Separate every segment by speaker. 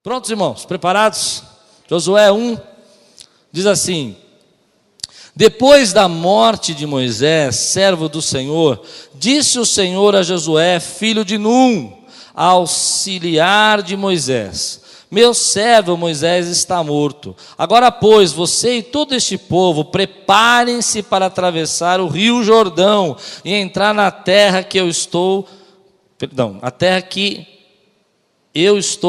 Speaker 1: Prontos, irmãos? Preparados? Josué 1 diz assim: depois da morte de Moisés, servo do Senhor, disse o Senhor a Josué, filho de Num, auxiliar de Moisés: meu servo Moisés está morto. Agora, pois, você e todo este povo, preparem-se para atravessar o rio Jordão e entrar na terra que eu estou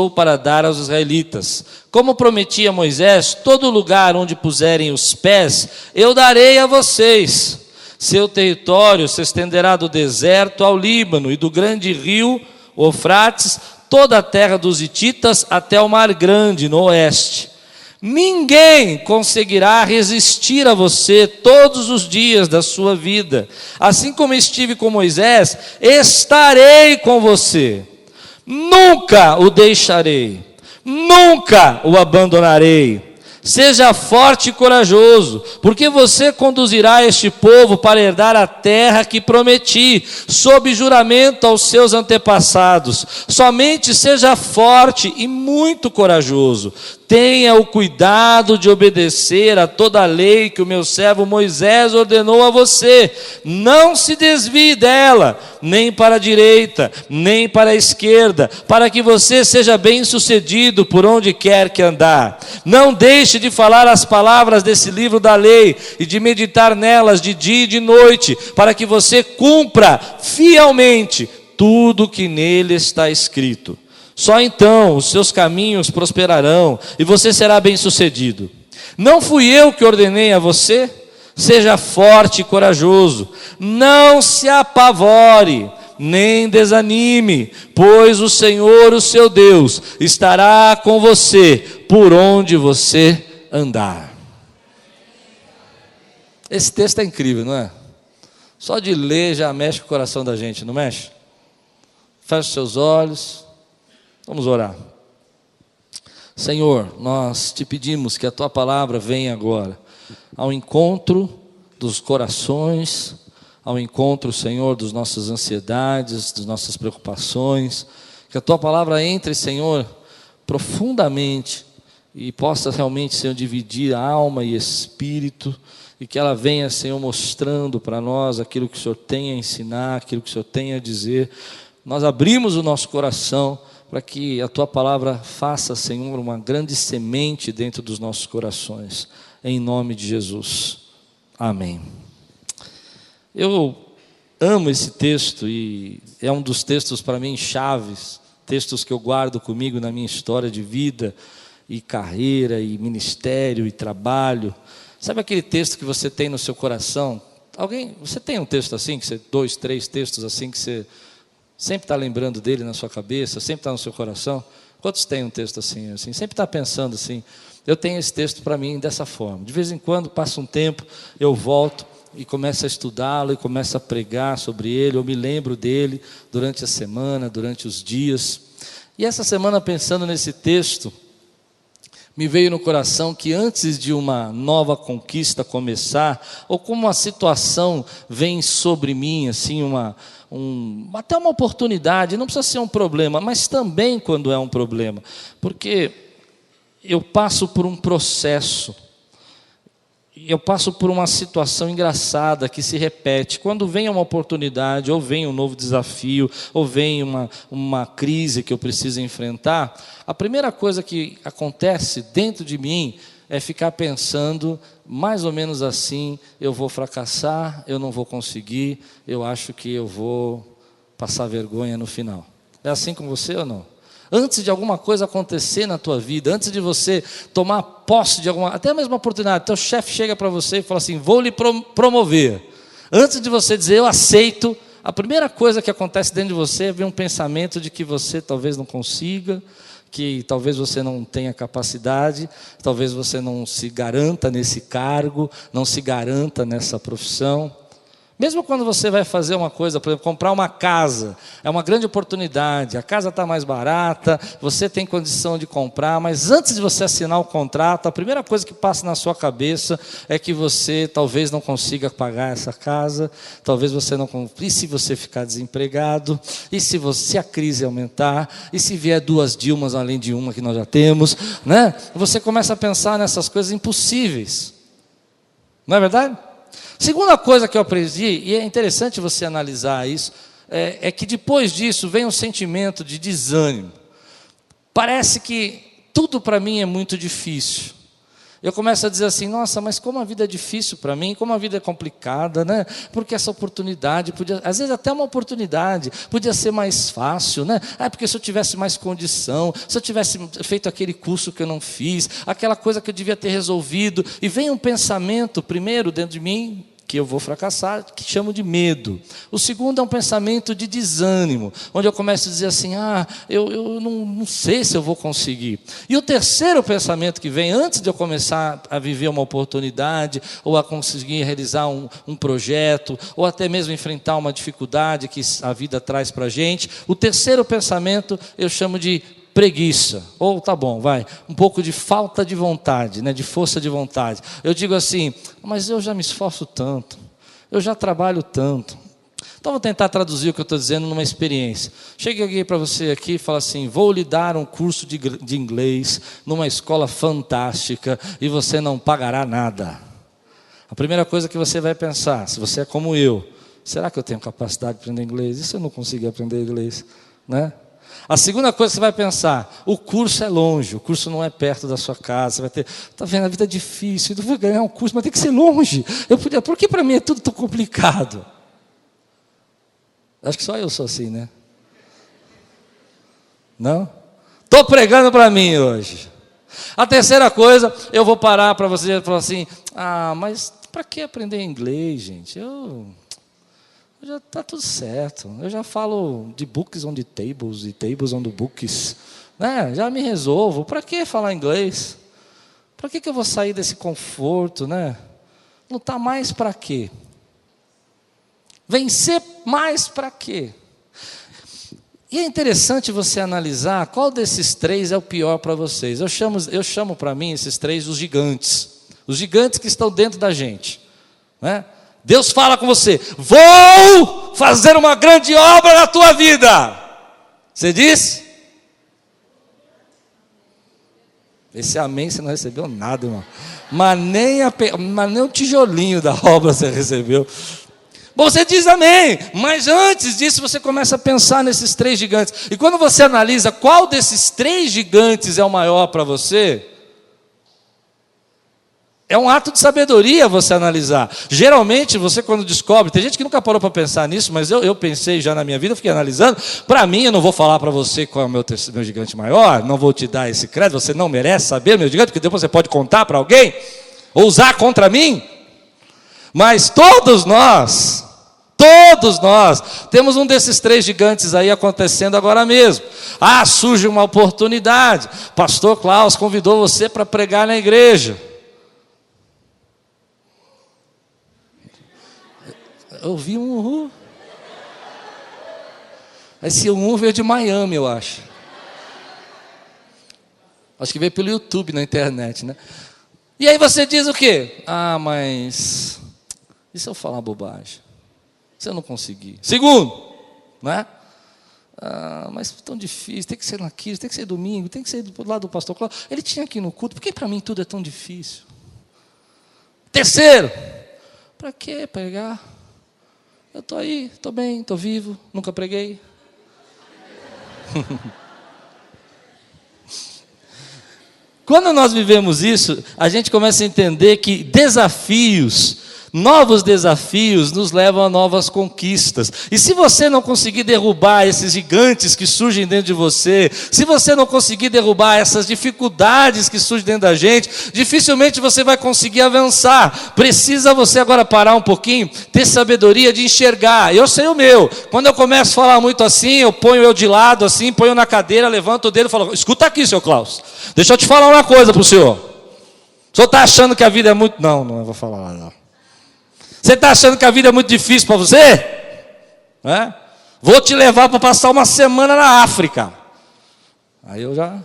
Speaker 1: para dar aos israelitas. Como prometi a Moisés, todo lugar onde puserem os pés, eu darei a vocês. Seu território se estenderá do deserto ao Líbano e do grande rio Eufrates, toda a terra dos hititas até o Mar Grande, no oeste. Ninguém conseguirá resistir a você todos os dias da sua vida. Assim como estive com Moisés, estarei com você. Nunca o deixarei, nunca o abandonarei. Seja forte e corajoso, porque você conduzirá este povo para herdar a terra que prometi, sob juramento aos seus antepassados. Somente seja forte e muito corajoso. Tenha o cuidado de obedecer a toda a lei que o meu servo Moisés ordenou a você. Não se desvie dela, nem para a direita, nem para a esquerda, para que você seja bem-sucedido por onde quer que andar. Não deixe de falar as palavras desse livro da lei e de meditar nelas de dia e de noite, para que você cumpra fielmente tudo que nele está escrito. Só então os seus caminhos prosperarão e você será bem-sucedido. Não fui eu que ordenei a você? Seja forte e corajoso. Não se apavore, nem desanime, pois o Senhor, o seu Deus, estará com você por onde você andar. Esse texto é incrível, não é? Só de ler já mexe com o coração da gente, não mexe? Feche os seus olhos. Vamos orar. Senhor, nós te pedimos que a tua palavra venha agora ao encontro dos corações, ao encontro, Senhor, das nossas ansiedades, das nossas preocupações. Que a tua palavra entre, Senhor, profundamente e possa realmente, Senhor, dividir alma e espírito, e que ela venha, Senhor, mostrando para nós aquilo que o Senhor tem a ensinar, aquilo que o Senhor tem a dizer. Nós abrimos o nosso coração para que a tua palavra faça, Senhor, uma grande semente dentro dos nossos corações, em nome de Jesus, amém. Eu amo esse texto e é um dos textos para mim chaves, textos que eu guardo comigo na minha história de vida e carreira e ministério e trabalho. Sabe aquele texto que você tem no seu coração? Você tem um texto assim, 2, 3 textos assim que você sempre está lembrando dele na sua cabeça, sempre está no seu coração? Quantos têm um texto assim? Sempre está pensando assim? Eu tenho esse texto para mim dessa forma. De vez em quando, passa um tempo, eu volto e começo a estudá-lo e começo a pregar sobre ele. Eu me lembro dele durante a semana, durante os dias. E essa semana, pensando nesse texto, me veio no coração que antes de uma nova conquista começar, ou como uma situação vem sobre mim, assim, até uma oportunidade, não precisa ser um problema, mas também quando é um problema, porque eu passo por um processo, eu passo por uma situação engraçada que se repete. Quando vem uma oportunidade, ou vem um novo desafio, ou vem uma crise que eu preciso enfrentar, a primeira coisa que acontece dentro de mim é ficar pensando mais ou menos assim: eu vou fracassar, eu não vou conseguir, eu acho que eu vou passar vergonha no final. É assim com você ou não? Antes de alguma coisa acontecer na tua vida, antes de você tomar posse de até a mesma oportunidade, teu chefe chega para você e fala assim: vou lhe promover. Antes de você dizer eu aceito, a primeira coisa que acontece dentro de você é vir um pensamento de que você talvez não consiga, que talvez você não tenha capacidade, talvez você não se garanta nesse cargo, não se garanta nessa profissão. Mesmo quando você vai fazer uma coisa, por exemplo, comprar uma casa, é uma grande oportunidade, a casa está mais barata, você tem condição de comprar, mas antes de você assinar o contrato, a primeira coisa que passa na sua cabeça é que você talvez não consiga pagar essa casa, talvez você não consiga, e se você ficar desempregado, e se a crise aumentar, e se vier 2 Dilmas além de uma que nós já temos, né? Você começa a pensar nessas coisas impossíveis, não é verdade? Segunda coisa que eu aprendi, e é interessante você analisar isso, é que depois disso vem um sentimento de desânimo. Parece que tudo para mim é muito difícil. Eu começo a dizer assim, nossa, mas como a vida é difícil para mim, como a vida é complicada, né? Porque essa oportunidade, às vezes até uma oportunidade, podia ser mais fácil, né? Porque se eu tivesse mais condição, se eu tivesse feito aquele curso que eu não fiz, aquela coisa que eu devia ter resolvido, e vem um pensamento, primeiro, dentro de mim, que eu vou fracassar, que chamo de medo. O segundo é um pensamento de desânimo, onde eu começo a dizer assim, eu não sei se eu vou conseguir. E o terceiro pensamento que vem, antes de eu começar a viver uma oportunidade, ou a conseguir realizar um projeto, ou até mesmo enfrentar uma dificuldade que a vida traz para a gente, o terceiro pensamento eu chamo de preguiça, ou tá bom, vai, um pouco de falta de vontade, né, de força de vontade. Eu digo assim, mas eu já me esforço tanto, eu já trabalho tanto. Então vou tentar traduzir o que eu estou dizendo numa experiência. Chega alguém para você aqui e fala assim, vou lhe dar um curso de inglês numa escola fantástica e você não pagará nada. A primeira coisa que você vai pensar, se você é como eu, será que eu tenho capacidade de aprender inglês? E se eu não conseguir aprender inglês, né? A segunda coisa que você vai pensar, o curso é longe, o curso não é perto da sua casa, você vai ter, está vendo, a vida é difícil, eu vou ganhar um curso, mas tem que ser longe. Por que para mim é tudo tão complicado? Acho que só eu sou assim, né? Não? Estou pregando para mim hoje. A terceira coisa, eu vou parar para você e falar assim, mas para que aprender inglês, gente? Já está tudo certo. Eu já falo de books on the tables e tables on the books, né? Já me resolvo. Para que falar inglês? Para que eu vou sair desse conforto, né? Lutar mais para quê? Vencer mais para quê? E é interessante você analisar qual desses três é o pior para vocês. Eu chamo para mim esses três os gigantes que estão dentro da gente, né? Deus fala com você, vou fazer uma grande obra na tua vida. Você diz? Esse amém você não recebeu nada, irmão. Mas nem o tijolinho da obra você recebeu. Bom, você diz amém, mas antes disso você começa a pensar nesses 3 gigantes. E quando você analisa qual desses 3 gigantes é o maior para você, é um ato de sabedoria você analisar. Geralmente, você quando descobre, tem gente que nunca parou para pensar nisso, mas eu pensei já na minha vida, fiquei analisando. Para mim, eu não vou falar para você qual é o meu gigante maior, não vou te dar esse crédito, você não merece saber meu gigante, porque depois você pode contar para alguém, ou usar contra mim. Mas todos nós, temos um desses 3 gigantes aí acontecendo agora mesmo. Surge uma oportunidade, pastor Klaus convidou você para pregar na igreja. Eu ouvi um uhul. Esse uhul veio de Miami, eu acho. Acho que veio pelo YouTube, na internet, né? E aí você diz o quê? Mas e se eu falar bobagem? Se eu não conseguir? Segundo, né? Mas tão difícil, tem que ser naquilo, tem que ser domingo, tem que ser do lado do pastor Cláudio. Ele tinha aqui no culto, por que para mim tudo é tão difícil? Terceiro, para que pregar? Eu estou aí, estou bem, estou vivo, nunca preguei. Quando nós vivemos isso, a gente começa a entender que novos desafios nos levam a novas conquistas. E se você não conseguir derrubar esses gigantes que surgem dentro de você, se você não conseguir derrubar essas dificuldades que surgem dentro da gente, dificilmente você vai conseguir avançar. Precisa você agora parar um pouquinho, ter sabedoria de enxergar. Eu sei o meu. Quando eu começo a falar muito assim, eu ponho eu de lado assim, ponho na cadeira, levanto o dedo e falo, escuta aqui, seu Klaus, deixa eu te falar uma coisa para o senhor. O senhor está achando que a vida é muito... Não vou falar não. Você está achando que a vida é muito difícil para você? É? Vou te levar para passar uma semana na África. Aí eu já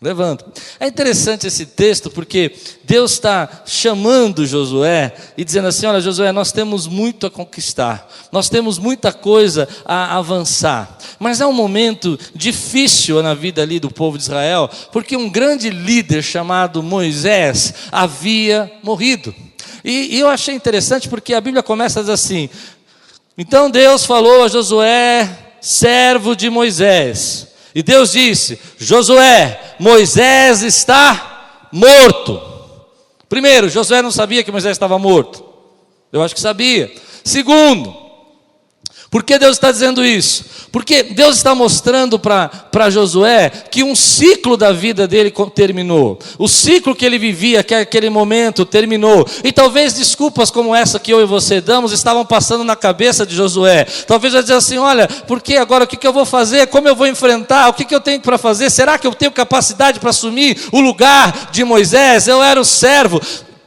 Speaker 1: levanto. É interessante esse texto porque Deus está chamando Josué e dizendo assim: olha, Josué, nós temos muito a conquistar, nós temos muita coisa a avançar, mas é um momento difícil na vida ali do povo de Israel, porque um grande líder chamado Moisés havia morrido. E eu achei interessante porque a Bíblia começa a dizer assim: então Deus falou a Josué, servo de Moisés, e Deus disse: Josué, Moisés está morto. Primeiro, Josué não sabia que Moisés estava morto. Eu acho que sabia. Segundo, por que Deus está dizendo isso? Porque Deus está mostrando para Josué que um ciclo da vida dele terminou. O ciclo que ele vivia, que aquele momento, terminou. E talvez desculpas como essa que eu e você damos estavam passando na cabeça de Josué. Talvez ele dizer assim: olha, por que agora? O que eu vou fazer? Como eu vou enfrentar? O que eu tenho para fazer? Será que eu tenho capacidade para assumir o lugar de Moisés? Eu era o servo.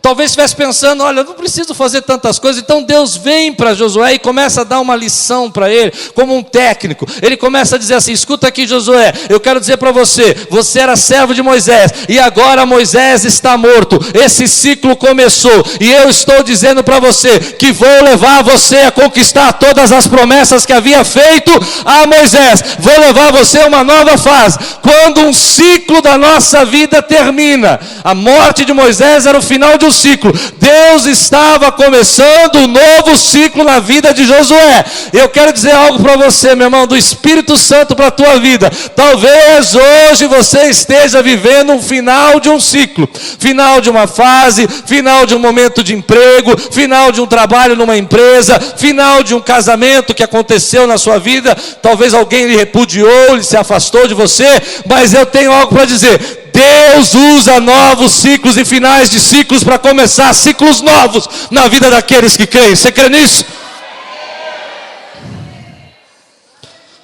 Speaker 1: Talvez estivesse pensando: olha, eu não preciso fazer tantas coisas. Então Deus vem para Josué e começa a dar uma lição para ele, como um técnico. Ele começa a dizer assim: escuta aqui, Josué, eu quero dizer para você, você era servo de Moisés, e agora Moisés está morto, esse ciclo começou, e eu estou dizendo para você, que vou levar você a conquistar todas as promessas que havia feito a Moisés, vou levar você a uma nova fase. Quando um ciclo da nossa vida termina, a morte de Moisés era o final de um ciclo, Deus estava começando um novo ciclo na vida de Josué. Eu quero dizer algo para você, meu irmão, do Espírito Santo para a tua vida. Talvez hoje você esteja vivendo um final de um ciclo, final de uma fase, final de um momento de emprego, final de um trabalho numa empresa, final de um casamento que aconteceu na sua vida. Talvez alguém lhe repudiou, ele se afastou de você, mas eu tenho algo para dizer: Deus usa novos ciclos e finais de ciclos para começar ciclos novos na vida daqueles que creem. Você crê nisso?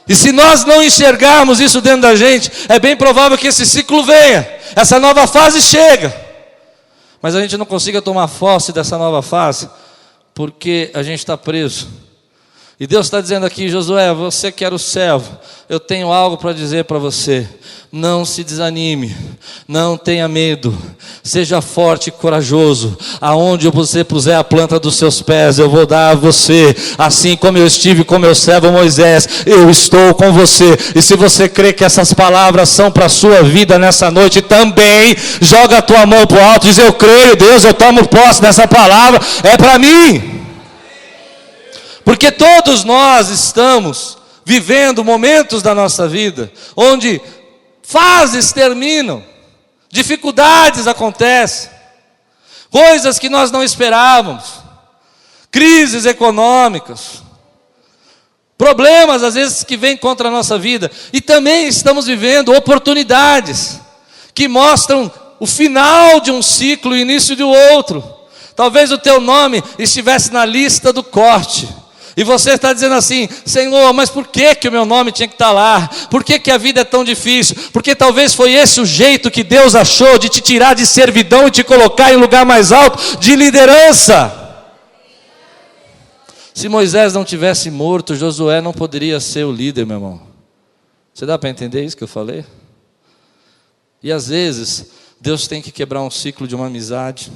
Speaker 1: E se nós não enxergarmos isso dentro da gente, é bem provável que esse ciclo venha, essa nova fase chega, mas a gente não consiga tomar posse dessa nova fase, porque a gente está preso. E Deus está dizendo aqui: Josué, você que era o servo, eu tenho algo para dizer para você. Não se desanime, não tenha medo, seja forte e corajoso. Aonde você puser a planta dos seus pés, eu vou dar a você. Assim como eu estive com meu servo Moisés, eu estou com você. E se você crê que essas palavras são para a sua vida nessa noite também, joga a tua mão para o alto e diz: eu creio, Deus, eu tomo posse dessa palavra, é para mim. Porque todos nós estamos vivendo momentos da nossa vida onde fases terminam, dificuldades acontecem, coisas que nós não esperávamos, crises econômicas, problemas às vezes que vêm contra a nossa vida, e também estamos vivendo oportunidades que mostram o final de um ciclo e o início de outro. Talvez o teu nome estivesse na lista do corte, e você está dizendo assim: Senhor, mas por que o meu nome tinha que estar lá? Por que a vida é tão difícil? Porque talvez foi esse o jeito que Deus achou de te tirar de servidão e te colocar em lugar mais alto de liderança. Se Moisés não tivesse morto, Josué não poderia ser o líder, meu irmão. Você dá para entender isso que eu falei? E às vezes Deus tem que quebrar um ciclo de uma amizade,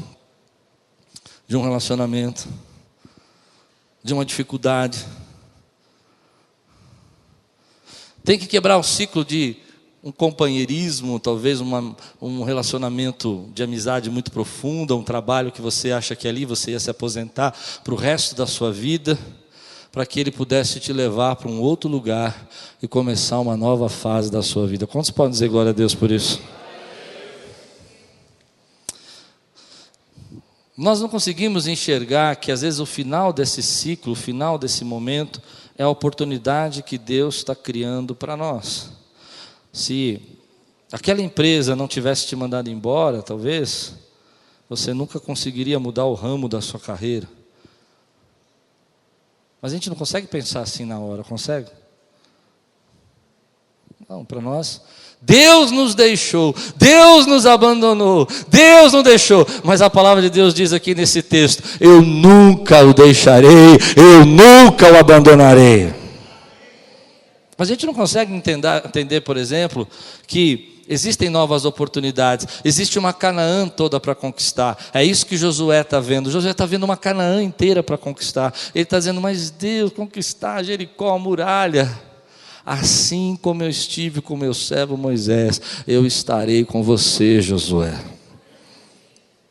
Speaker 1: de um relacionamento, de uma dificuldade. Tem que quebrar o ciclo de um companheirismo, talvez um relacionamento de amizade muito profunda, um trabalho que você acha que ali você ia se aposentar para o resto da sua vida, para que Ele pudesse te levar para um outro lugar e começar uma nova fase da sua vida. Quantos podem dizer glória a Deus por isso? Nós não conseguimos enxergar que às vezes o final desse ciclo, o final desse momento, é a oportunidade que Deus está criando para nós. Se aquela empresa não tivesse te mandado embora, talvez você nunca conseguiria mudar o ramo da sua carreira. Mas a gente não consegue pensar assim na hora, consegue? Não, para nós. Deus nos deixou, Deus nos abandonou, Deus não deixou, mas a palavra de Deus diz aqui nesse texto: eu nunca o deixarei, eu nunca o abandonarei. Mas a gente não consegue entender, por exemplo, que existem novas oportunidades, existe uma Canaã toda para conquistar. É isso que Josué está vendo. Josué está vendo uma Canaã inteira para conquistar. Ele está dizendo: mas Deus, conquistar Jericó, a muralha. Assim como eu estive com meu servo Moisés, eu estarei com você, Josué.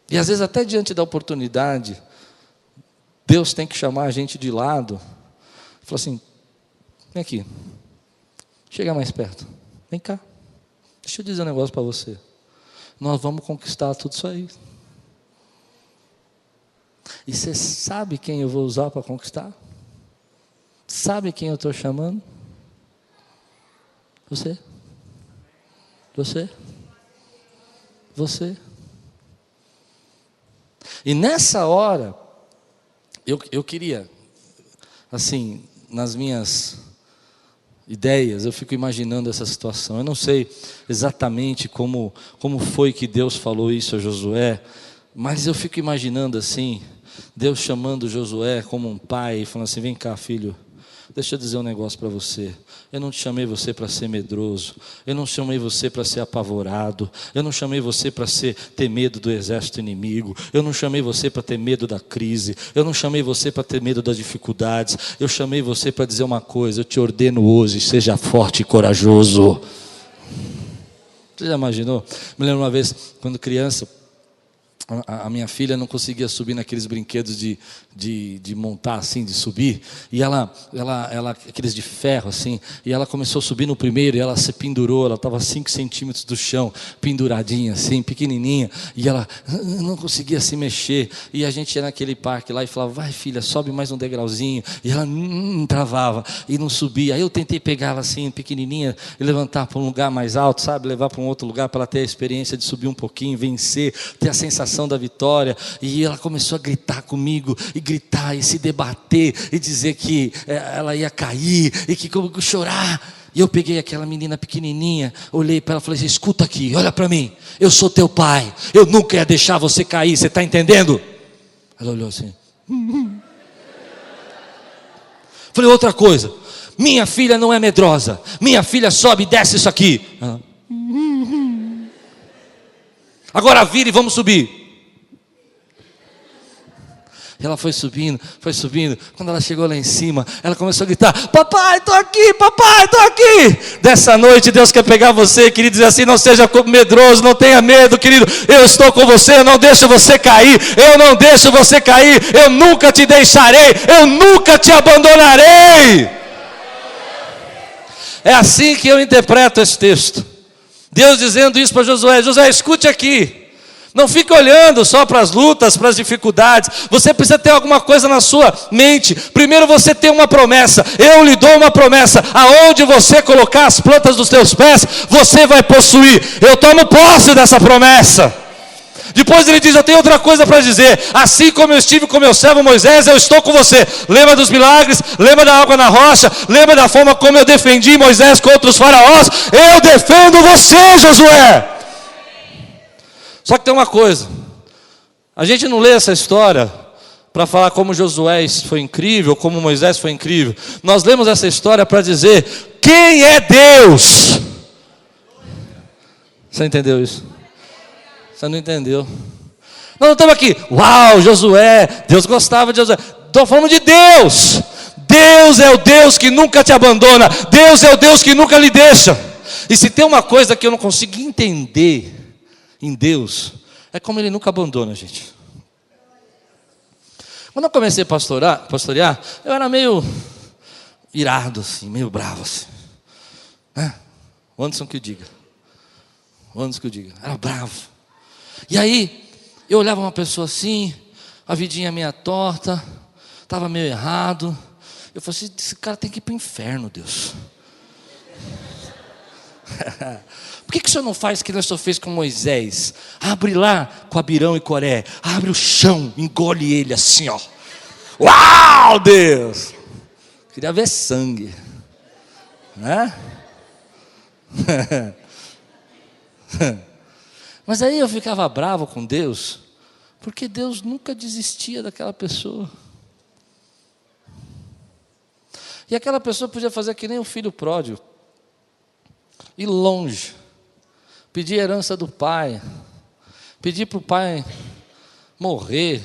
Speaker 1: E às vezes até diante da oportunidade, Deus tem que chamar a gente de lado. Fala assim: vem aqui, chega mais perto, vem cá, deixa eu dizer um negócio para você. Nós vamos conquistar tudo isso aí. E você sabe quem eu vou usar para conquistar? Sabe quem eu estou chamando? Você. E nessa hora, eu queria, assim, nas minhas ideias, eu fico imaginando essa situação. Eu não sei exatamente como foi que Deus falou isso a Josué, mas eu fico imaginando assim, Deus chamando Josué como um pai, falando assim: vem cá, filho, deixa eu dizer um negócio para você. Eu não te chamei você para ser medroso. Eu não chamei você para ser apavorado. Eu não chamei você para ter medo do exército inimigo. Eu não chamei você para ter medo da crise. Eu não chamei você para ter medo das dificuldades. Eu chamei você para dizer uma coisa: eu te ordeno hoje, seja forte e corajoso. Você já imaginou? Me lembro uma vez, quando criança, a minha filha não conseguia subir naqueles brinquedos de montar assim, de subir, e ela aqueles de ferro assim, e ela começou a subir no primeiro, e ela se pendurou, ela estava 5 centímetros do chão, penduradinha assim, pequenininha, e ela não conseguia se mexer, e a gente ia naquele parque lá e falava: vai filha, sobe mais um degrauzinho, e ela travava, e não subia. Aí eu tentei pegar ela assim, pequenininha, e levantar para um lugar mais alto, sabe, levar para um outro lugar, para ela ter a experiência de subir um pouquinho, vencer, ter a sensação da vitória. E ela começou a gritar comigo, e gritar, e se debater, e dizer que ela ia cair, e que chorar. E eu peguei aquela menina pequenininha, olhei para ela e falei: escuta aqui, olha para mim, eu sou teu pai, eu nunca ia deixar você cair, você está entendendo? Ela olhou assim. Falei: outra coisa, minha filha não é medrosa, minha filha sobe e desce isso aqui. Agora vira e vamos subir. Ela foi subindo. Quando ela chegou lá em cima, ela começou a gritar: papai, estou aqui, papai, estou aqui. Dessa noite Deus quer pegar você, querido, dizer assim: não seja medroso, não tenha medo, querido, eu estou com você, eu não deixo você cair, eu não deixo você cair, eu nunca te deixarei, eu nunca te abandonarei. É assim que eu interpreto esse texto. Deus dizendo isso para Josué: Josué, escute aqui. Não fique olhando só para as lutas, para as dificuldades. Você precisa ter alguma coisa na sua mente. Primeiro você tem uma promessa. Eu lhe dou uma promessa: aonde você colocar as plantas dos teus pés, você vai possuir. Eu tomo posse dessa promessa. Depois ele diz: eu tenho outra coisa para dizer. Assim como eu estive com meu servo Moisés, eu estou com você. Lembra dos milagres? Lembra da água na rocha? Lembra da forma como eu defendi Moisés contra os faraós? Eu defendo você, Josué. Só que tem uma coisa: a gente não lê essa história para falar como Josué foi incrível, como Moisés foi incrível. Nós lemos essa história para dizer quem é Deus. Você entendeu isso? Você não entendeu? Nós não estamos aqui: uau, Josué, Deus gostava de Josué. Estou falando de Deus. Deus é o Deus que nunca te abandona. Deus é o Deus que nunca lhe deixa. E se tem uma coisa que eu não consigo entender em Deus, é como Ele nunca abandona a gente. Quando eu comecei a pastorear, eu era meio irado assim, meio bravo assim, o Anderson que o diga, era bravo. E aí, eu olhava uma pessoa assim, a vidinha meia torta, estava meio errado. Eu falei assim: esse cara tem que ir para o inferno, Deus. Por que o senhor não faz o que o senhor fez com Moisés? Abre lá com Abirão e Coré, abre o chão, engole ele assim, ó. Uau, Deus! Queria ver sangue, né? Mas aí eu ficava bravo com Deus, porque Deus nunca desistia daquela pessoa. E aquela pessoa podia fazer que nem o filho pródigo, ir longe, pedir herança do pai, pedir para o pai morrer,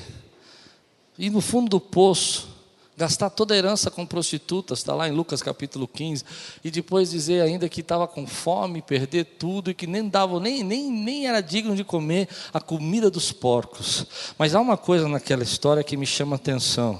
Speaker 1: ir no fundo do poço, gastar toda a herança com prostitutas, está lá em Lucas capítulo 15, e depois dizer ainda que estava com fome, perder tudo, e que nem dava, nem era digno de comer a comida dos porcos. Mas há uma coisa naquela história que me chama a atenção: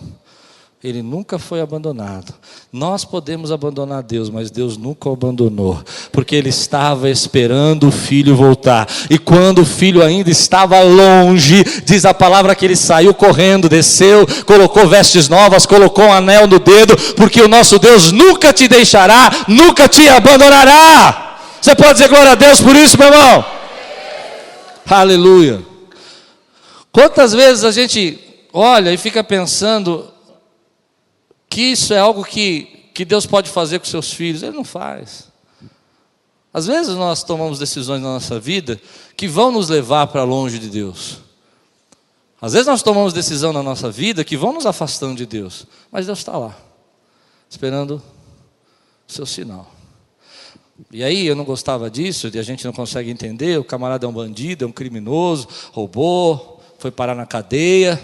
Speaker 1: ele nunca foi abandonado. Nós podemos abandonar Deus, mas Deus nunca o abandonou, porque Ele estava esperando o filho voltar. E quando o filho ainda estava longe, diz a palavra que ele saiu correndo, desceu, colocou vestes novas, colocou um anel no dedo, porque o nosso Deus nunca te deixará, nunca te abandonará. Você pode dizer glória a Deus por isso, meu irmão? Aleluia. Quantas vezes a gente olha e fica pensando que isso é algo que Deus pode fazer com seus filhos? Ele não faz. Às vezes nós tomamos decisões na nossa vida que vão nos levar para longe de Deus. Às vezes nós tomamos decisão na nossa vida que vão nos afastando de Deus. Mas Deus está lá, esperando o seu sinal. E aí eu não gostava disso, e a gente não consegue entender. O camarada é um bandido, é um criminoso, roubou, foi parar na cadeia.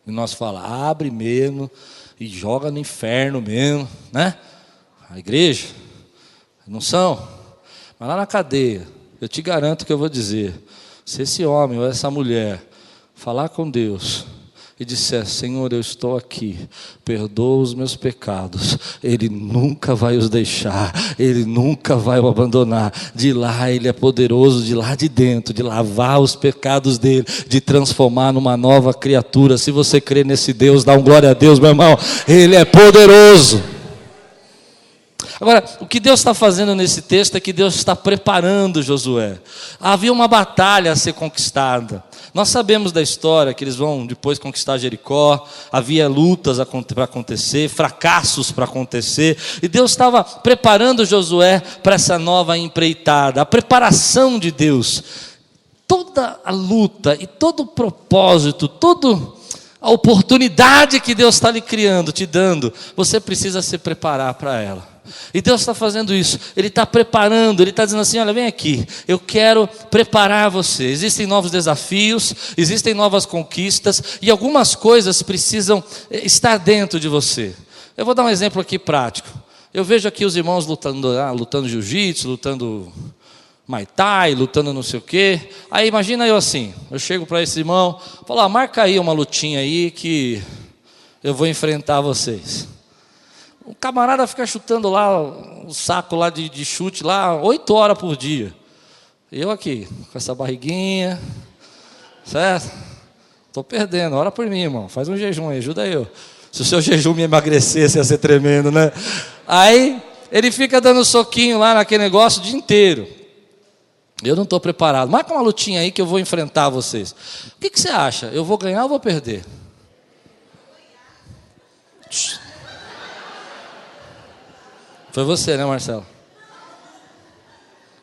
Speaker 1: E nós falamos, abre mesmo e joga no inferno mesmo, né? A igreja, não são? Mas lá na cadeia, eu te garanto que eu vou dizer, se esse homem ou essa mulher falar com Deus e disser, Senhor, eu estou aqui, perdoa os meus pecados, Ele nunca vai os deixar, Ele nunca vai o abandonar. De lá Ele é poderoso, de lá de dentro, de lavar os pecados dele, de transformar numa nova criatura. Se você crê nesse Deus, dá um glória a Deus, meu irmão. Ele é poderoso. Agora, o que Deus está fazendo nesse texto é que Deus está preparando Josué. Havia uma batalha a ser conquistada. Nós sabemos da história que eles vão depois conquistar Jericó. Havia lutas para acontecer, fracassos para acontecer. E Deus estava preparando Josué para essa nova empreitada. A preparação de Deus, toda a luta e todo o propósito, toda a oportunidade que Deus está lhe criando, te dando, você precisa se preparar para ela. E Deus está fazendo isso, Ele está preparando, Ele está dizendo assim, olha, vem aqui, eu quero preparar você. Existem novos desafios, existem novas conquistas, e algumas coisas precisam estar dentro de você. Eu vou dar um exemplo aqui prático. Eu vejo aqui os irmãos lutando jiu-jitsu, lutando Muay Thai, lutando não sei o quê. Aí imagina eu assim, eu chego para esse irmão, falo, marca aí uma lutinha aí que eu vou enfrentar vocês. O camarada fica chutando lá, o saco lá de chute lá, 8 horas por dia. Eu aqui, com essa barriguinha, certo? Estou perdendo, ora por mim, irmão, faz um jejum aí, ajuda eu. Se o seu jejum me emagrecesse, ia ser tremendo, né? Aí, ele fica dando soquinho lá naquele negócio o dia inteiro. Eu não estou preparado. Marca uma lutinha aí que eu vou enfrentar vocês. O que você acha? Eu vou ganhar ou vou perder? Foi você, né, Marcelo?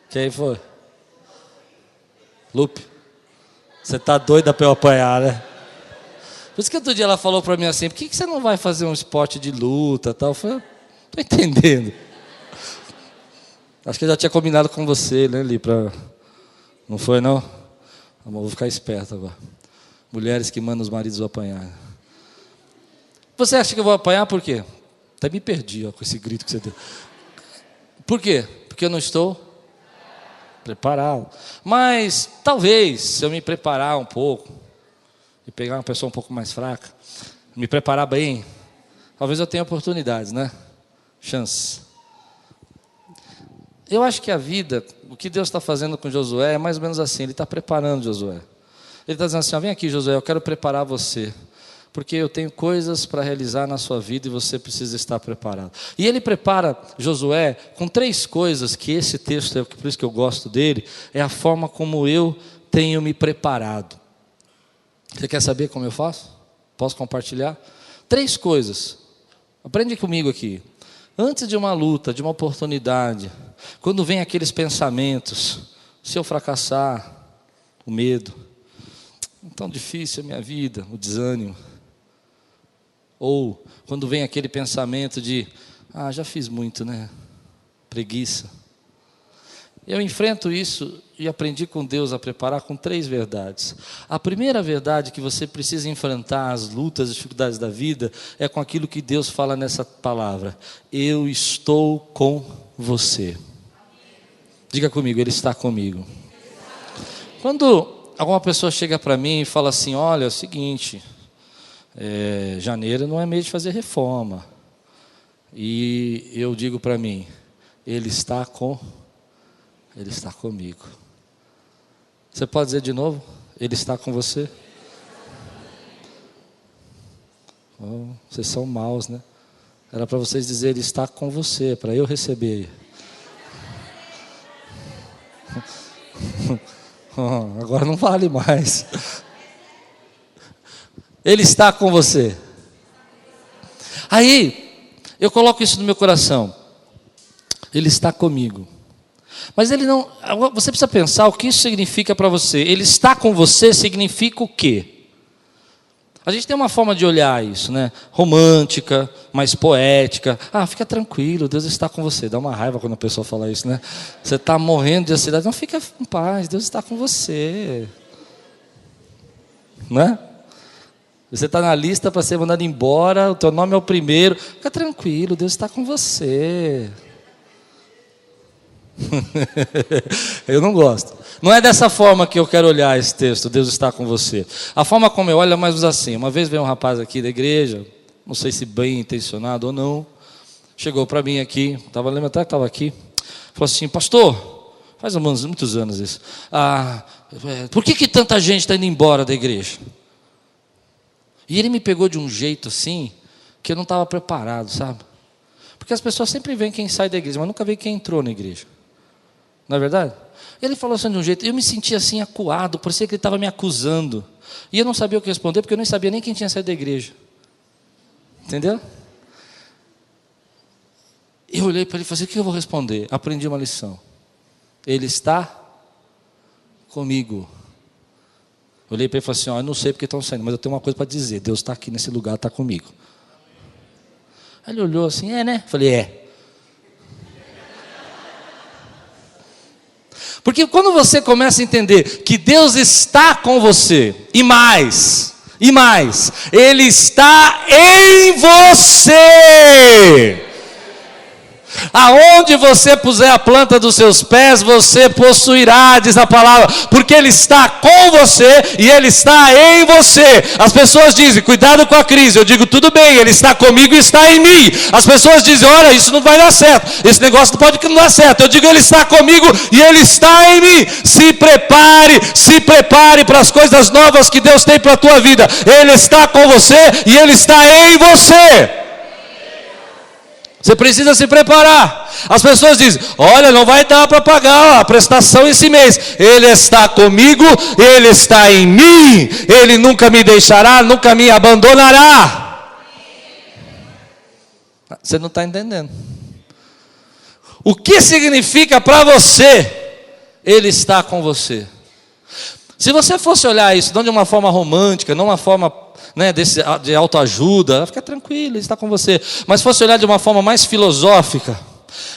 Speaker 1: Quem foi? Lupe. Você está doida para eu apanhar, né? Por isso que outro dia ela falou para mim assim, por que você não vai fazer um esporte de luta tal? Eu falei, estou entendendo. Acho que eu já tinha combinado com você, né, Li? Não foi, não? Amor, vou ficar esperto agora. Mulheres que mandam os maridos apanhar. Você acha que eu vou apanhar por quê? Até me perdi, ó, com esse grito que você deu. Por quê? Porque eu não estou preparado. Mas, talvez, se eu me preparar um pouco, e pegar uma pessoa um pouco mais fraca, me preparar bem, talvez eu tenha oportunidades, né? Chance. Eu acho que a vida, o que Deus está fazendo com Josué é mais ou menos assim, Ele está preparando Josué. Ele está dizendo assim, vem aqui Josué, eu quero preparar você, porque eu tenho coisas para realizar na sua vida e você precisa estar preparado. E Ele prepara Josué com 3 coisas que esse texto, por isso que eu gosto dele, é a forma como eu tenho me preparado. Você quer saber como eu faço? Posso compartilhar? 3 coisas, aprende comigo aqui. Antes de uma luta, de uma oportunidade, Quando vem aqueles pensamentos, se eu fracassar, o medo, tão difícil a minha vida, o desânimo. Ou quando vem aquele pensamento de, já fiz muito, né? Preguiça. Eu enfrento isso e aprendi com Deus a preparar com 3 verdades. A primeira verdade que você precisa enfrentar as lutas, as dificuldades da vida, é com aquilo que Deus fala nessa palavra: eu estou com você. Diga comigo, Ele está comigo. Quando alguma pessoa chega para mim e fala assim, olha, é o seguinte, janeiro não é mês de fazer reforma. E eu digo para mim, Ele está comigo. Você pode dizer de novo? Ele está com você? Oh, vocês são maus, né? Era para vocês dizer, Ele está com você, para eu receber. Agora não vale mais. Ele está com você. Aí, eu coloco isso no meu coração. Ele está comigo. Mas Ele não... Você precisa pensar o que isso significa para você. Ele está com você significa o quê? A gente tem uma forma de olhar isso, né? Romântica, mais poética. Fica tranquilo, Deus está com você. Dá uma raiva quando a pessoa fala isso, né? Você está morrendo de ansiedade. Não, fica em paz, Deus está com você. Né? Você está na lista para ser mandado embora, o teu nome é o primeiro. Fica tranquilo, Deus está com você. Eu não gosto. Não é dessa forma que eu quero olhar esse texto, Deus está com você. A forma como eu olho é mais ou menos assim. Uma vez veio um rapaz aqui da igreja, não sei se bem intencionado ou não, chegou para mim aqui, lembra até que estava aqui, falou assim, pastor, faz muitos anos isso, por que tanta gente está indo embora da igreja? E ele me pegou de um jeito assim, que eu não estava preparado, sabe? Porque as pessoas sempre veem quem sai da igreja, mas nunca veem quem entrou na igreja. Não é verdade? Ele falou assim de um jeito, eu me sentia assim acuado, parecia que ele estava me acusando. E eu não sabia o que responder, porque eu nem sabia nem quem tinha saído da igreja. Entendeu? Eu olhei para ele e falei, o que eu vou responder? Aprendi uma lição. Ele está comigo. Olhei para ele e falei assim, eu não sei porque estão saindo, mas eu tenho uma coisa para dizer, Deus está aqui nesse lugar, está comigo. Aí ele olhou assim, né? Falei, Porque quando você começa a entender que Deus está com você, e mais, Ele está em você. Aonde você puser a planta dos seus pés, você possuirá, diz a palavra, porque Ele está com você e Ele está em você. As pessoas dizem, cuidado com a crise. Eu digo, tudo bem, Ele está comigo e está em mim. As pessoas dizem, olha, isso não vai dar certo, esse negócio não pode não dar certo. Eu digo, Ele está comigo e Ele está em mim. Se prepare para as coisas novas que Deus tem para a tua vida. Ele está com você e Ele está em você. Você precisa se preparar. As pessoas dizem, olha, não vai dar para pagar a prestação esse mês. Ele está comigo, Ele está em mim. Ele nunca me deixará, nunca me abandonará. Você não está entendendo. O que significa para você, Ele está com você? Se você fosse olhar isso não de uma forma romântica, não uma forma de autoajuda, fica tranquilo, Ele está com você. Mas se fosse olhar de uma forma mais filosófica,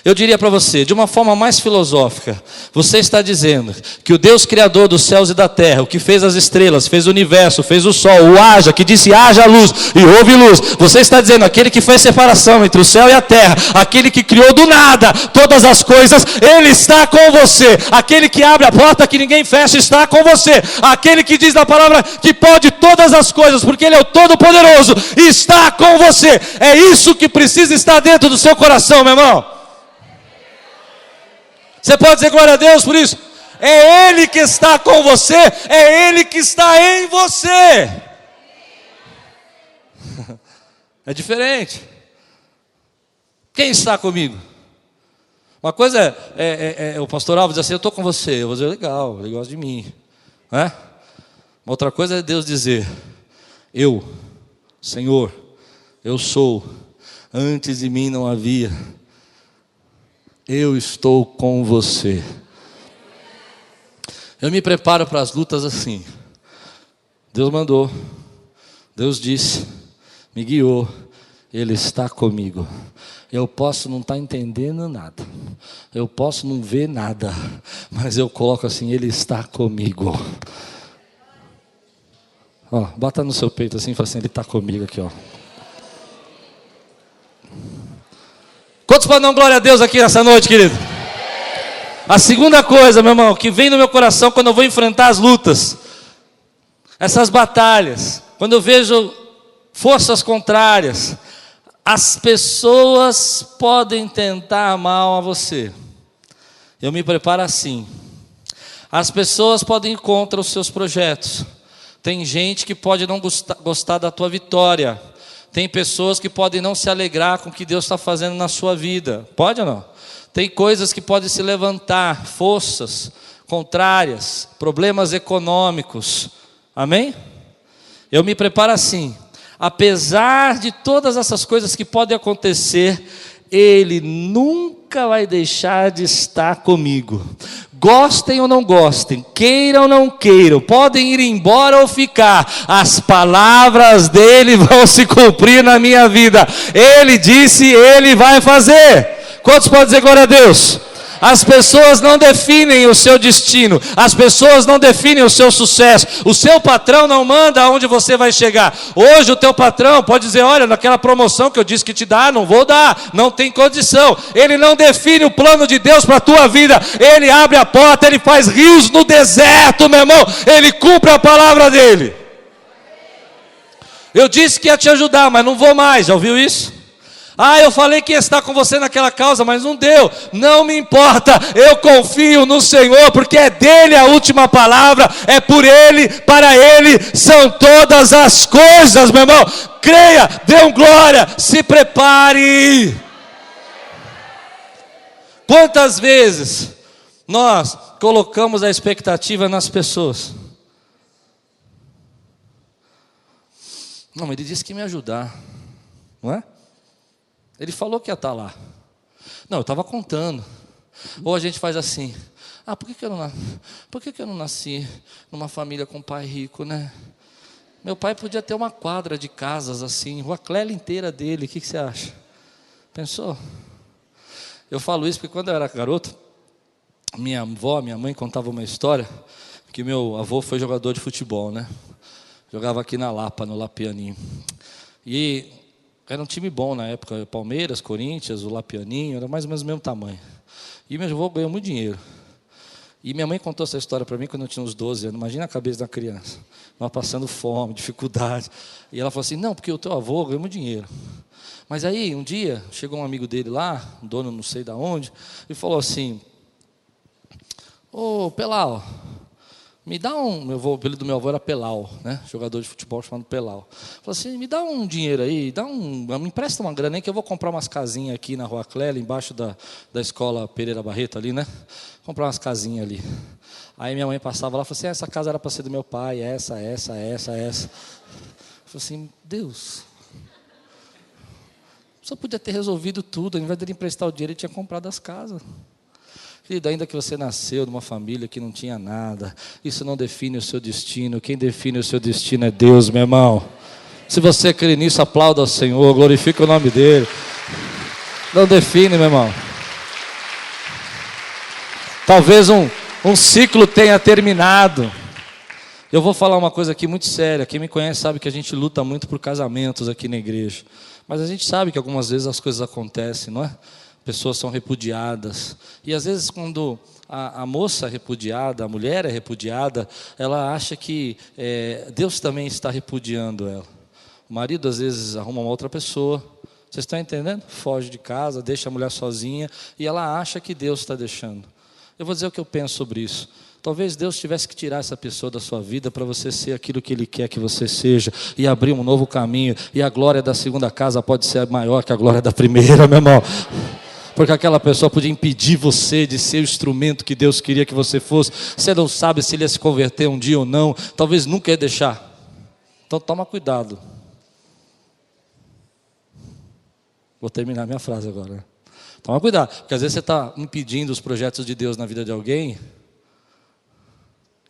Speaker 1: eu diria para você, de uma forma mais filosófica, você está dizendo que o Deus Criador dos céus e da terra, o que fez as estrelas, fez o universo, fez o sol, o haja, que disse haja luz e houve luz. Você está dizendo, aquele que fez separação entre o céu e a terra, aquele que criou do nada todas as coisas, Ele está com você. Aquele que abre a porta que ninguém fecha está com você. Aquele que diz na palavra que pode todas as coisas, porque Ele é o Todo-Poderoso, está com você. É isso que precisa estar dentro do seu coração, meu irmão. Você pode dizer glória a Deus por isso? É Ele que está com você, é Ele que está em você. É diferente. Quem está comigo? Uma coisa o pastor Alves diz assim, eu estou com você. Eu vou dizer, legal, ele gosta de mim. Uma outra coisa é Deus dizer, eu, Senhor, eu sou, antes de mim não havia. eu estou com você. Eu me preparo para as lutas assim. Deus mandou, Deus disse, me guiou, Ele está comigo. Eu posso não estar entendendo nada, eu posso não ver nada, mas eu coloco assim, Ele está comigo. Ó, bota no seu peito assim e fala assim, Ele está comigo aqui, ó. Quantos podem dar glória a Deus aqui nessa noite, querido? A segunda coisa, meu irmão, que vem no meu coração quando eu vou enfrentar as lutas, essas batalhas, quando eu vejo forças contrárias, as pessoas podem tentar mal a você. Eu me preparo assim. As pessoas podem ir contra os seus projetos. Tem gente que pode não gostar da tua vitória. Tem pessoas que podem não se alegrar com o que Deus está fazendo na sua vida. Pode ou não? Tem coisas que podem se levantar, forças contrárias, problemas econômicos. Amém? Eu me preparo assim. Apesar de todas essas coisas que podem acontecer, Ele nunca vai deixar de estar comigo. Gostem ou não gostem, queiram ou não queiram, podem ir embora ou ficar, as palavras dEle vão se cumprir na minha vida. Ele disse, Ele vai fazer. Quantos podem dizer glória a Deus? As pessoas não definem o seu destino, as pessoas não definem o seu sucesso, o seu patrão não manda aonde você vai chegar. Hoje o teu patrão pode dizer, olha, naquela promoção que eu disse que te dá, não vou dar, não tem condição. Ele não define o plano de Deus para a tua vida, Ele abre a porta, Ele faz rios no deserto, meu irmão, Ele cumpre a palavra dEle. Eu disse que ia te ajudar, mas não vou mais, já ouviu isso? Ah, eu falei que ia estar com você naquela causa, mas não deu. Não me importa, eu confio no Senhor, porque é dEle a última palavra, é por Ele, para Ele são todas as coisas, meu irmão. Creia, dê um glória, se prepare. Quantas vezes nós colocamos a expectativa nas pessoas? Não, Ele disse que ia me ajudar, não é? Ele falou que ia estar lá. Não, eu estava contando. Ou a gente faz assim, por que eu não nasci numa família com um pai rico, né? Meu pai podia ter uma quadra de casas assim, Rua Clélia inteira dele, o que você acha? Pensou? Eu falo isso porque quando eu era garoto, minha mãe contava uma história, que meu avô foi jogador de futebol, né? Jogava aqui na Lapa, no Lapianinho. E era um time bom na época, Palmeiras, Corinthians, o Lapianinho, era mais ou menos o mesmo tamanho. E meu avô ganhou muito dinheiro. E minha mãe contou essa história para mim quando eu tinha uns 12 anos. Imagina a cabeça da criança. Ela passando fome, dificuldade. E ela falou assim, não, porque o teu avô ganhou muito dinheiro. Mas aí, um dia, chegou um amigo dele lá, um dono não sei de onde, e falou assim, ô Pelau, me dá o apelido do meu avô era Pelau, né? Jogador de futebol chamado Pelau. Falou assim, me dá um dinheiro aí, me empresta uma grana aí que eu vou comprar umas casinhas aqui na Rua Clélia, embaixo da escola Pereira Barreto ali, né? Comprar umas casinhas ali. Aí minha mãe passava lá e falou assim, essa casa era para ser do meu pai, essa. Eu falei assim, Deus, só podia ter resolvido tudo, ao invés dele emprestar o dinheiro, ele tinha comprado as casas. Querido, ainda que você nasceu numa família que não tinha nada, isso não define o seu destino. Quem define o seu destino é Deus, meu irmão. Se você crê nisso, aplauda ao Senhor, glorifique o nome dEle. Não define, meu irmão. Talvez um ciclo tenha terminado. Eu vou falar uma coisa aqui muito séria. Quem me conhece sabe que a gente luta muito por casamentos aqui na igreja. Mas a gente sabe que algumas vezes as coisas acontecem, não é? Pessoas são repudiadas. E às vezes quando a moça é repudiada, a mulher é repudiada, ela acha que Deus também está repudiando ela. O marido às vezes arruma uma outra pessoa. Vocês estão entendendo? Foge de casa, deixa a mulher sozinha e ela acha que Deus está deixando. Eu vou dizer o que eu penso sobre isso. Talvez Deus tivesse que tirar essa pessoa da sua vida para você ser aquilo que Ele quer que você seja e abrir um novo caminho. E a glória da segunda casa pode ser maior que a glória da primeira, meu irmão. Porque aquela pessoa podia impedir você de ser o instrumento que Deus queria que você fosse. Você não sabe se ele ia se converter um dia ou não. Talvez nunca ia deixar. Então toma cuidado. Vou terminar minha frase agora. Toma cuidado, porque às vezes você está impedindo os projetos de Deus na vida de alguém,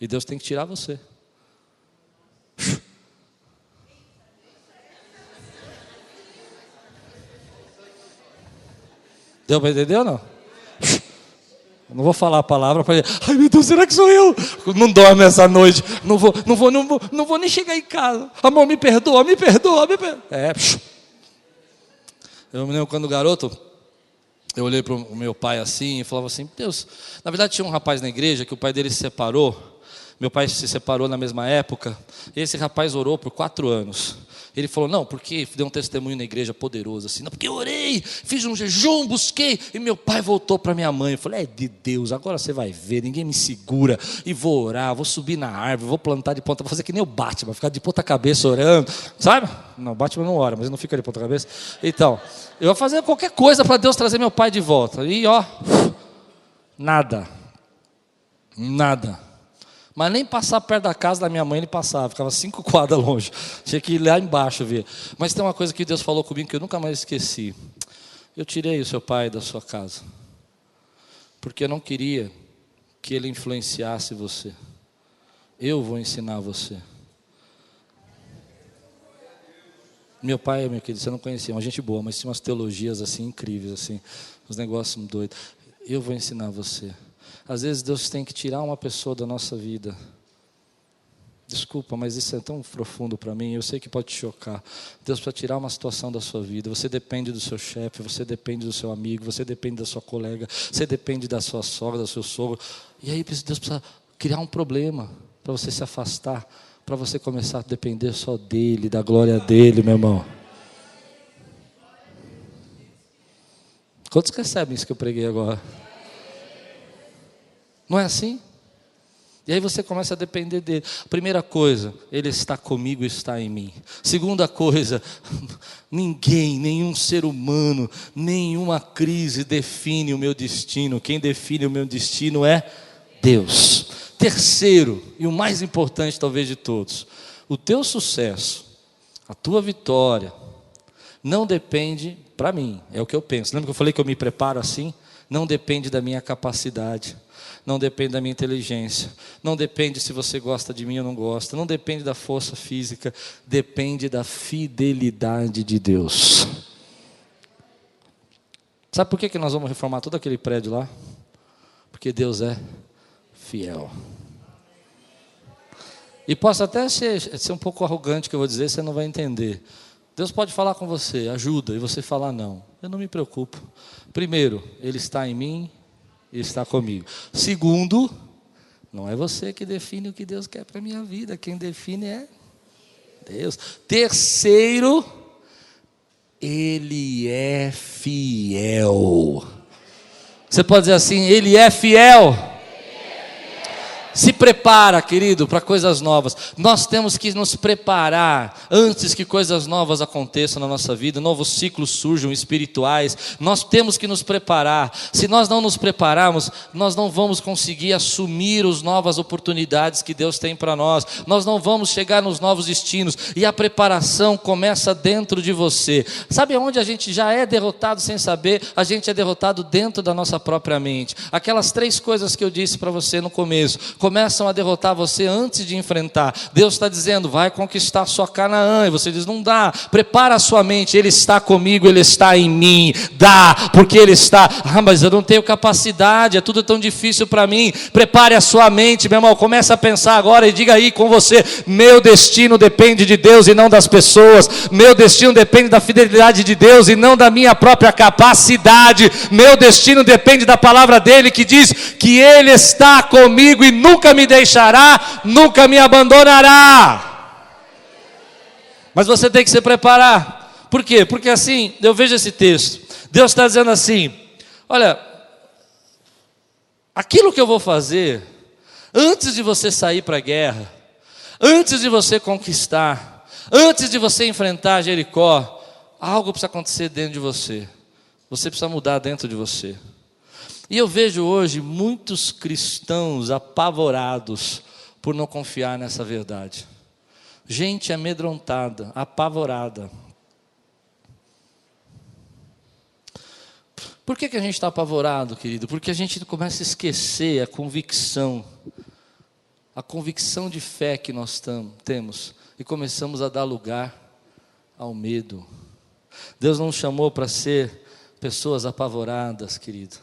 Speaker 1: e Deus tem que tirar você. Deu para entender ou não? Eu não vou falar a palavra para ele. Ai meu Deus, será que sou eu? Não dorme essa noite. Não vou nem chegar em casa. Amor, me perdoa. Eu me lembro quando garoto, eu olhei para o meu pai assim e falava assim, Deus, na verdade tinha um rapaz na igreja que o pai dele se separou. Meu pai se separou na mesma época. E esse rapaz orou por 4 anos. Ele falou, não, porque deu um testemunho na igreja poderoso, assim, não, porque eu orei, fiz um jejum, busquei, e meu pai voltou para minha mãe. Eu falei, é de Deus, agora você vai ver, ninguém me segura, e vou orar, vou subir na árvore, vou plantar de ponta, vou fazer que nem o Batman, ficar de ponta cabeça orando, sabe? Não, o Batman não ora, mas ele não fica de ponta cabeça. Então, eu vou fazer qualquer coisa para Deus trazer meu pai de volta. E ó, nada. Mas nem passar perto da casa da minha mãe ele passava, ficava 5 quadras longe. Tinha que ir lá embaixo ver. Mas tem uma coisa que Deus falou comigo que eu nunca mais esqueci. Eu tirei o seu pai da sua casa, porque eu não queria que ele influenciasse você. Eu vou ensinar você. Meu pai, meu querido, você não conhecia, uma gente boa, mas tinha umas teologias assim incríveis, assim, uns negócios doidos. Eu vou ensinar você. Às vezes Deus tem que tirar uma pessoa da nossa vida. Desculpa, mas isso é tão profundo para mim, eu sei que pode te chocar. Deus precisa tirar uma situação da sua vida. Você depende do seu chefe, você depende do seu amigo, você depende da sua colega, você depende da sua sogra, do seu sogro. E aí Deus precisa criar um problema para você se afastar, para você começar a depender só dEle, da glória dEle, meu irmão. Quantos recebem isso que eu preguei agora? Não é assim? E aí você começa a depender dele. Primeira coisa, ele está comigo, está em mim. Segunda coisa, ninguém, nenhum ser humano, nenhuma crise define o meu destino. Quem define o meu destino é Deus. Terceiro, e o mais importante talvez de todos, o teu sucesso, a tua vitória, não depende, para mim, é o que eu penso. Lembra que eu falei que eu me preparo assim? Não depende da minha capacidade. Não depende da minha inteligência, não depende se você gosta de mim ou não gosta, não depende da força física, depende da fidelidade de Deus. Sabe por que nós vamos reformar todo aquele prédio lá? Porque Deus é fiel. E posso até ser um pouco arrogante que eu vou dizer, você não vai entender. Deus pode falar com você, ajuda, e você falar não. Eu não me preocupo. Primeiro, Ele está em mim, Ele está comigo. Segundo, não é você que define o que Deus quer para a minha vida. Quem define é Deus. Terceiro, Ele é fiel. Você pode dizer assim, Ele é fiel. Se prepara, querido, para coisas novas. Nós temos que nos preparar antes que coisas novas aconteçam na nossa vida, novos ciclos surjam espirituais. Nós temos que nos preparar. Se nós não nos prepararmos, nós não vamos conseguir assumir as novas oportunidades que Deus tem para nós. Nós não vamos chegar nos novos destinos. E a preparação começa dentro de você. Sabe onde a gente já é derrotado sem saber? A gente é derrotado dentro da nossa própria mente. Aquelas 3 coisas que eu disse para você no começo começam a derrotar você antes de enfrentar. Deus está dizendo, vai conquistar sua Canaã, e você diz, não dá, prepara a sua mente, Ele está comigo, Ele está em mim, dá, porque Ele está, mas eu não tenho capacidade, é tudo tão difícil para mim. Prepare a sua mente, meu irmão, começa a pensar agora e diga aí com você, meu destino depende de Deus e não das pessoas, meu destino depende da fidelidade de Deus e não da minha própria capacidade, meu destino depende da palavra dEle que diz que Ele está comigo e nunca me deixará, nunca me abandonará. Mas você tem que se preparar. Por quê? Porque assim, eu vejo esse texto, Deus está dizendo assim, olha, aquilo que eu vou fazer, antes de você sair para a guerra, antes de você conquistar, antes de você enfrentar Jericó, algo precisa acontecer dentro de você. Você precisa mudar dentro de você. E eu vejo hoje muitos cristãos apavorados por não confiar nessa verdade. Gente amedrontada, apavorada. Por que a gente está apavorado, querido? Porque a gente começa a esquecer a convicção de fé que nós temos, e começamos a dar lugar ao medo. Deus não nos chamou para ser pessoas apavoradas, querido.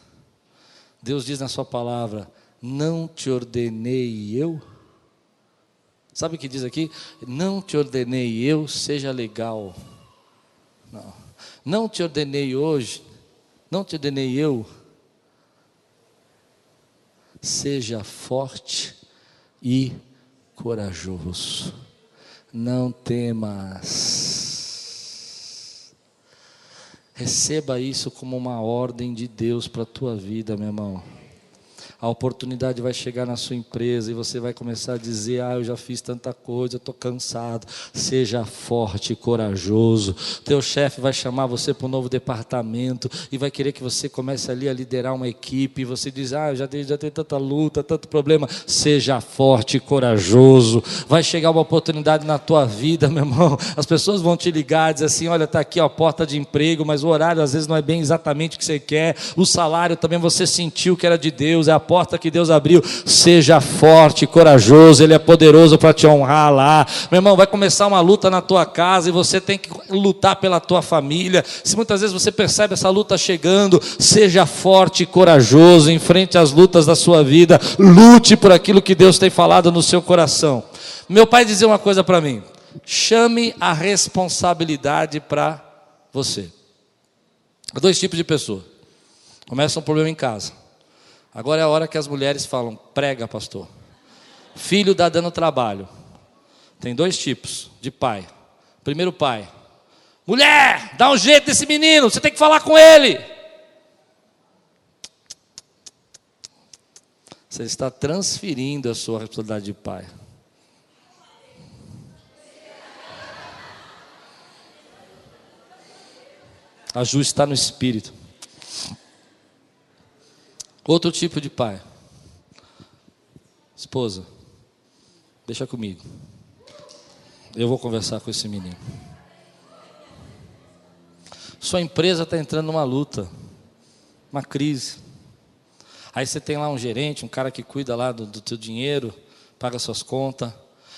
Speaker 1: Deus diz na sua palavra: não te ordenei eu? Sabe o que diz aqui? Não te ordenei eu, seja legal. Não te ordenei hoje, não te ordenei eu, seja forte e corajoso. Não temas. Receba isso como uma ordem de Deus para a tua vida, meu irmão. A oportunidade vai chegar na sua empresa e você vai começar a dizer: eu já fiz tanta coisa, eu estou cansado. Seja forte e corajoso. Teu chefe vai chamar você para um novo departamento e vai querer que você comece ali a liderar uma equipe, e você diz: eu já tenho tanta luta, tanto problema. Seja forte e corajoso. Vai chegar uma oportunidade na tua vida, meu irmão. As pessoas vão te ligar e dizer assim: olha, está aqui a porta de emprego, mas o horário às vezes não é bem exatamente o que você quer. O salário também você sentiu que era de Deus, é a porta que Deus abriu. Seja forte e corajoso, Ele é poderoso para te honrar lá. Meu irmão, vai começar uma luta na tua casa e você tem que lutar pela tua família. Se muitas vezes você percebe essa luta chegando, seja forte e corajoso, enfrente as lutas da sua vida, lute por aquilo que Deus tem falado no seu coração. Meu pai dizia uma coisa para mim: chame a responsabilidade para você. Há dois tipos de pessoa. Começa um problema em casa. Agora é a hora que as mulheres falam: prega, pastor. Filho está dando trabalho. Tem dois tipos de pai. Primeiro pai: mulher, dá um jeito nesse menino, você tem que falar com ele. Você está transferindo a sua responsabilidade de pai. A Ju está no espírito. Outro tipo de pai: esposa, deixa comigo, eu vou conversar com esse menino. Sua empresa está entrando numa luta, uma crise. Aí você tem lá um gerente, um cara que cuida lá do teu dinheiro, paga suas contas.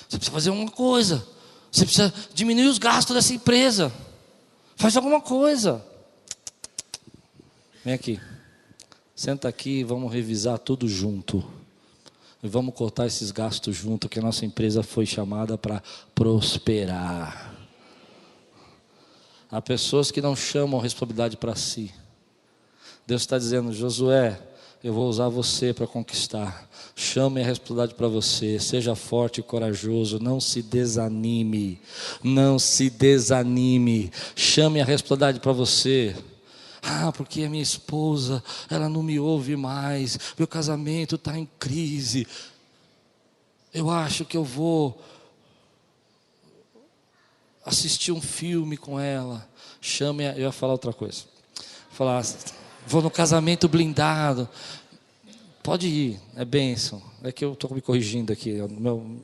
Speaker 1: Você precisa fazer uma coisa, você precisa diminuir os gastos dessa empresa. Faz alguma coisa. Vem aqui. Senta aqui e vamos revisar tudo junto. E vamos cortar esses gastos junto, que a nossa empresa foi chamada para prosperar. Há pessoas que não chamam a responsabilidade para si. Deus está dizendo: Josué, eu vou usar você para conquistar. Chame a responsabilidade para você. Seja forte e corajoso. Não se desanime. Não se desanime. Chame a responsabilidade para você. Porque a minha esposa, ela não me ouve mais, meu casamento está em crise, eu acho que eu vou assistir um filme com ela. Eu ia falar outra coisa. Falar: vou no casamento blindado. Pode ir, é bênção. É que eu estou me corrigindo aqui,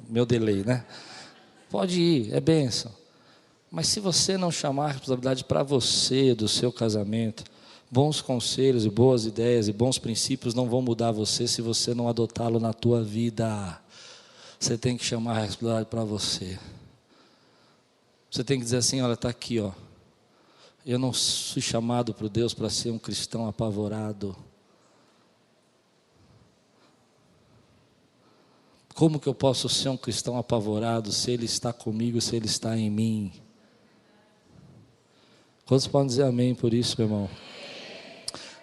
Speaker 1: meu delay, né? Pode ir, é bênção. Mas se você não chamar a responsabilidade para você do seu casamento, bons conselhos e boas ideias e bons princípios não vão mudar você se você não adotá-lo na tua vida. Você tem que chamar a responsabilidade para você. Você tem que dizer assim: olha, está aqui, ó. Eu não fui chamado por Deus para ser um cristão apavorado. Como que eu posso ser um cristão apavorado se Ele está comigo, se Ele está em mim? Quantos podem dizer amém por isso, meu irmão?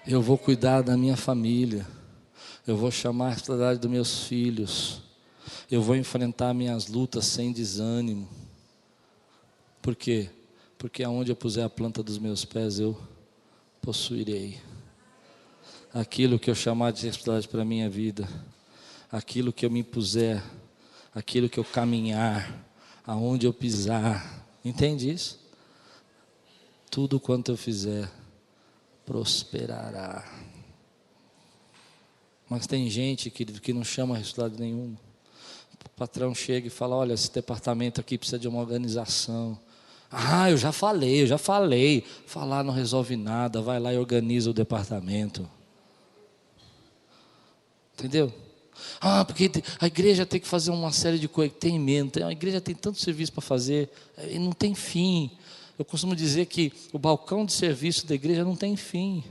Speaker 1: Eu vou cuidar da minha família. Eu vou chamar a responsabilidade dos meus filhos. Eu vou enfrentar minhas lutas sem desânimo. Por quê? Porque aonde eu puser a planta dos meus pés, eu possuirei. Aquilo que eu chamar de responsabilidade para a minha vida, aquilo que eu me impuser, aquilo que eu caminhar, aonde eu pisar, entende isso? Tudo quanto eu fizer, prosperará. Mas tem gente que não chama responsabilidade nenhuma. O patrão chega e fala: olha, esse departamento aqui precisa de uma organização. Ah, eu já falei. Falar não resolve nada, vai lá e organiza o departamento. Entendeu? Ah, porque a igreja tem que fazer uma série de coisas, tem emenda, a igreja tem tanto serviço para fazer, e não tem fim. Eu costumo dizer que o balcão de serviço da igreja não tem fim.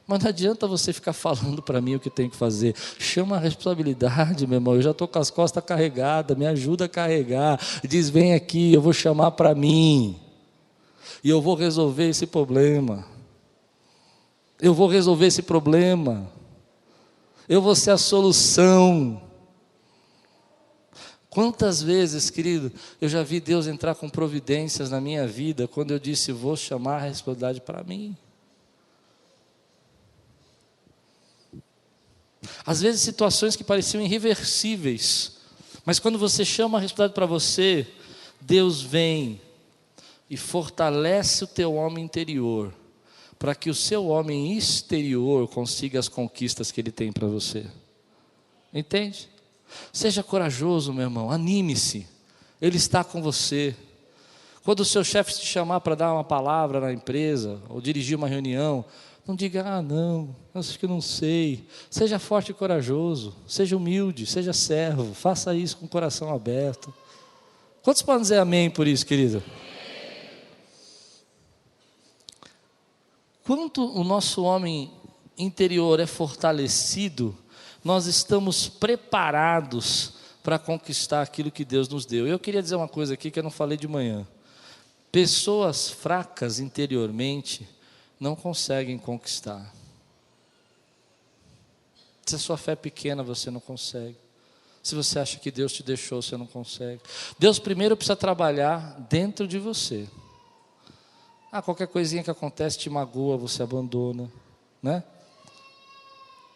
Speaker 1: Mas não adianta você ficar falando para mim o que tem que fazer. Chama a responsabilidade, meu irmão. Eu já estou com as costas carregadas, me ajuda a carregar. Diz, vem aqui, eu vou chamar para mim. E eu vou resolver esse problema. Eu vou resolver esse problema. Eu vou ser a solução. Quantas vezes, querido, eu já vi Deus entrar com providências na minha vida, quando eu disse, vou chamar a responsabilidade para mim. Às vezes situações que pareciam irreversíveis, mas quando você chama a responsabilidade para você, Deus vem e fortalece o teu homem interior, para que o seu homem exterior consiga as conquistas que ele tem para você. Entende? Seja corajoso, meu irmão, anime-se, Ele está com você. Quando o seu chefe te chamar para dar uma palavra na empresa, ou dirigir uma reunião, não diga, não, acho que não sei. Seja forte e corajoso, seja humilde, seja servo, faça isso com o coração aberto. Quantos podem dizer amém por isso, querido? Quanto o nosso homem interior é fortalecido, nós estamos preparados para conquistar aquilo que Deus nos deu. Eu queria dizer uma coisa aqui que eu não falei de manhã. Pessoas fracas interiormente não conseguem conquistar. Se a sua fé é pequena, você não consegue. Se você acha que Deus te deixou, você não consegue. Deus primeiro precisa trabalhar dentro de você. Qualquer coisinha que acontece te magoa, você abandona, né?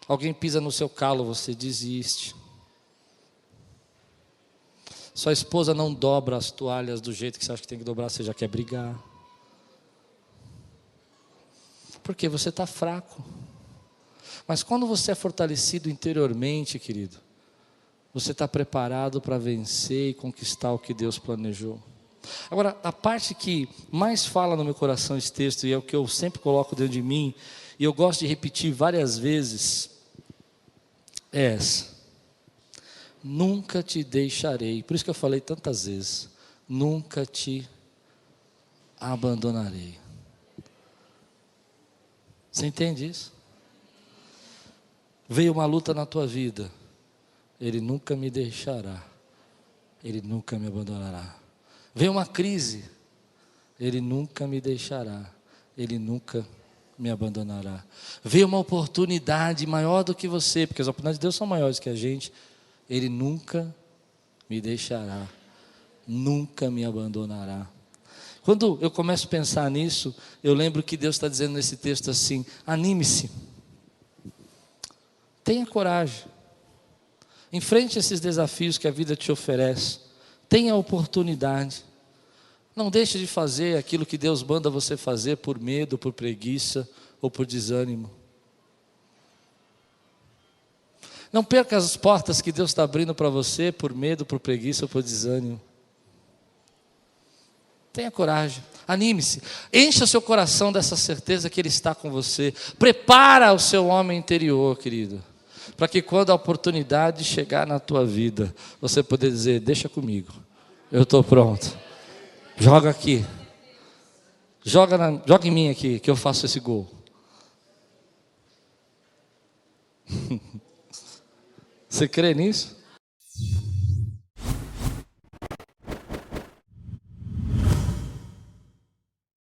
Speaker 1: Alguém pisa no seu calo, você desiste. Sua esposa não dobra as toalhas do jeito que você acha que tem que dobrar, você já quer brigar. Porque você está fraco. Mas quando você é fortalecido interiormente, querido, você está preparado para vencer e conquistar o que Deus planejou. Agora, a parte que mais fala no meu coração esse texto, e é o que eu sempre coloco dentro de mim, e eu gosto de repetir várias vezes, é essa: nunca te deixarei. Por isso que eu falei tantas vezes, nunca te abandonarei. Você entende isso? Veio uma luta na tua vida, Ele nunca me deixará, Ele nunca me abandonará. Veio uma crise, Ele nunca me deixará, Ele nunca me abandonará. Veio uma oportunidade maior do que você, porque as oportunidades de Deus são maiores que a gente, Ele nunca me deixará, nunca me abandonará. Quando eu começo a pensar nisso, eu lembro que Deus está dizendo nesse texto assim: anime-se, tenha coragem, enfrente esses desafios que a vida te oferece, tenha oportunidade, não deixe de fazer aquilo que Deus manda você fazer por medo, por preguiça ou por desânimo. Não perca as portas que Deus está abrindo para você por medo, por preguiça ou por desânimo. Tenha coragem, anime-se, encha seu coração dessa certeza que Ele está com você. Prepara o seu homem interior, querido, para que quando a oportunidade chegar na tua vida, você poder dizer: deixa comigo, eu estou pronto, joga aqui, joga em mim aqui, que eu faço esse gol. Você crê nisso?